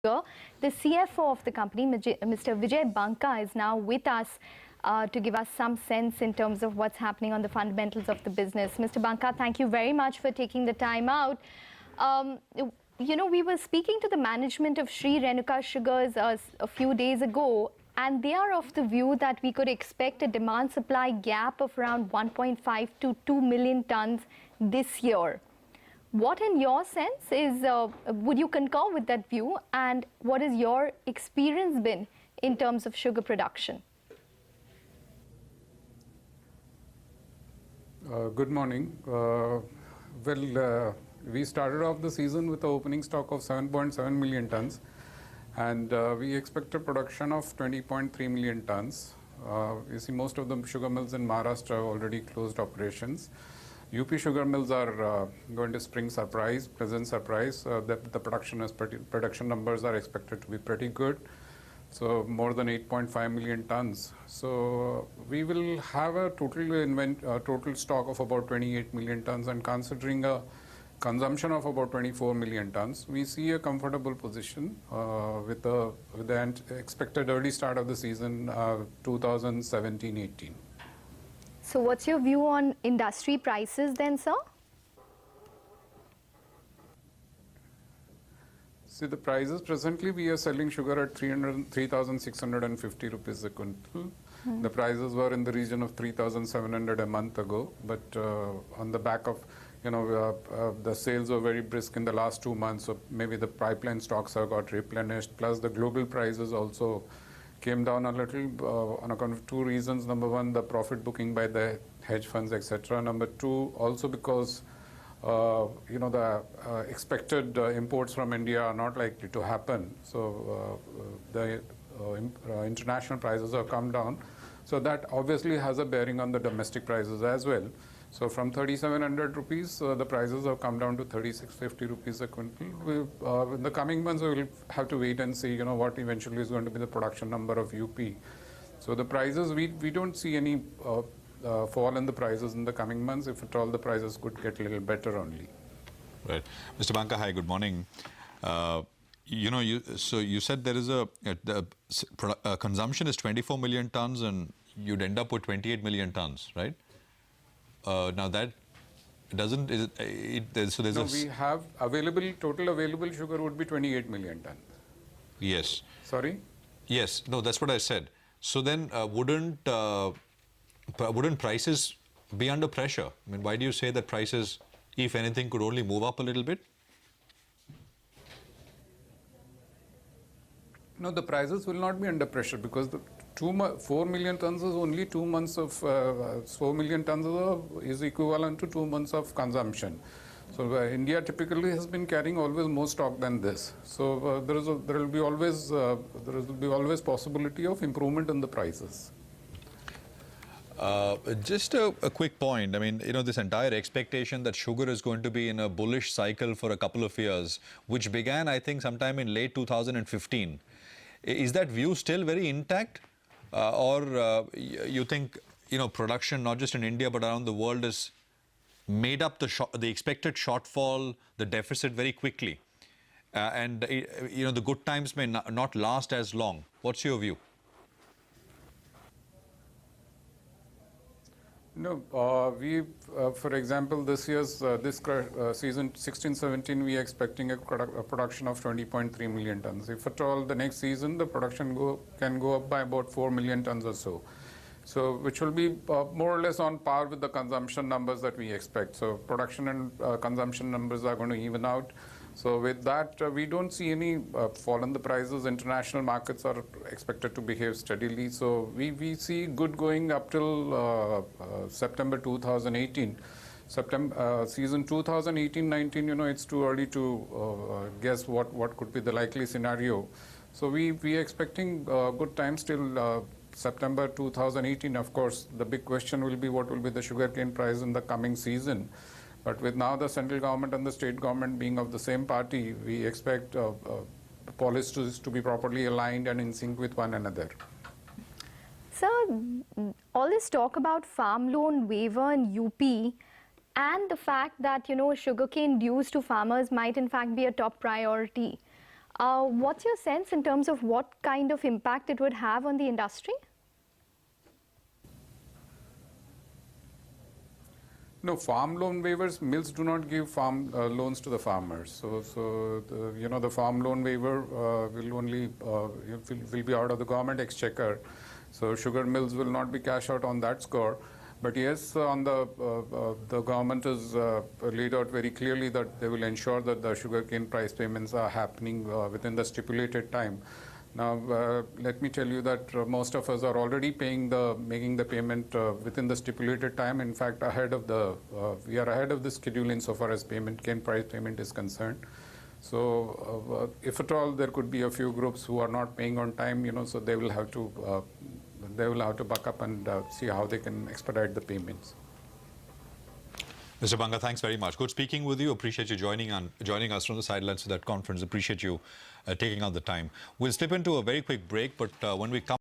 The CFO of the company, Mr. Vijay Banka, is now with us to give us some sense in terms of what's happening on the fundamentals of the business. Mr. Banka, thank you very much for taking the time out. We were speaking to the management of Dwarikesh Sugars a few days ago, and they are of the view that we could expect a demand-supply gap of around 1.5 to 2 million tons this year. What, in your sense, is would you concur with that view, and what has your experience been in terms of sugar production? Good morning. We started off the season with an opening stock of 7.7 million tons, and we expect a production of 20.3 million tons. You see, most of the sugar mills in Maharashtra have already closed operations. UP sugar mills are going to pleasant surprise. The production numbers are expected to be pretty good. So more than 8.5 million tons. So we will have a total stock of about 28 million tons, and considering a consumption of about 24 million tons, we see a comfortable position with the expected early start of the season 2017-18. So what's your view on industry prices then, sir? See, the prices presently, we are selling sugar at 3,650 rupees a quintal. The prices were in the region of 3,700 a month ago, but on the back of, the sales were very brisk in the last 2 months, so maybe the pipeline stocks have got replenished, plus the global prices also came down a little on account of two reasons. Number one, the profit booking by the hedge funds, etc. Number two, also because the expected imports from India are not likely to happen. So the international prices have come down. So that obviously has a bearing on the domestic prices as well. So from 3,700 rupees, the prices have come down to 3,650 rupees a quintal. In the coming months, we will have to wait and see, what eventually is going to be the production number of UP. So the prices, we don't see any fall in the prices in the coming months. If at all, the prices could get a little better only. Right. Mr. Banka, hi, good morning. So you said there is the consumption is 24 million tons and you'd end up with 28 million tons, right? Now that doesn't, so there's we have total available sugar would be 28 million tons. Yes. Sorry? Yes, no, that's what I said. So then wouldn't prices be under pressure? I mean, why do you say that prices, if anything, could only move up a little bit? No, the prices will not be under pressure because the 4 million tons is only 2 months of 4 million tons is equivalent to 2 months of consumption. So India typically has been carrying always more stock than this. So there will be always possibility of improvement in the prices. Just a quick point. I mean, this entire expectation that sugar is going to be in a bullish cycle for a couple of years, which began, I think, sometime in late 2015. Is that view still very intact? Or you think, production, not just in India, but around the world, is made up the expected shortfall, the deficit very quickly? And, the good times may not last as long. What's your view? No, for example, this year's season 16-17, we are expecting a production of 20.3 million tons. If at all, the next season, the production can go up by about 4 million tons or so. So, which will be more or less on par with the consumption numbers that we expect. So, production and consumption numbers are going to even out. So with that, we don't see any fall in the prices. International markets are expected to behave steadily. So we see good going up till September 2018. Season 2018-19, it's too early to guess what could be the likely scenario. So we are expecting good times till September 2018. Of course, the big question will be what will be the sugarcane price in the coming season. But with now the central government and the state government being of the same party, we expect policies to be properly aligned and in sync with one another. Sir, all this talk about farm loan waiver in UP and the fact that, sugarcane dues to farmers might in fact be a top priority. What's your sense in terms of what kind of impact it would have on the industry? No, farm loan waivers, mills do not give farm loans to the farmers. The farm loan waiver will only will be out of the government exchequer. So sugar mills will not be cash out on that score. But yes, on the government has laid out very clearly that they will ensure that the sugarcane price payments are happening within the stipulated time. Now, let me tell you that most of us are already making the payment within the stipulated time. In fact, we are ahead of the schedule insofar as cane price payment is concerned. So, if at all there could be a few groups who are not paying on time, so they will have to buck up and see how they can expedite the payments. Mr. Banka, thanks very much. Good speaking with you. Appreciate you joining us from the sidelines of that conference. Appreciate you taking out the time. We'll slip into a very quick break, but when we come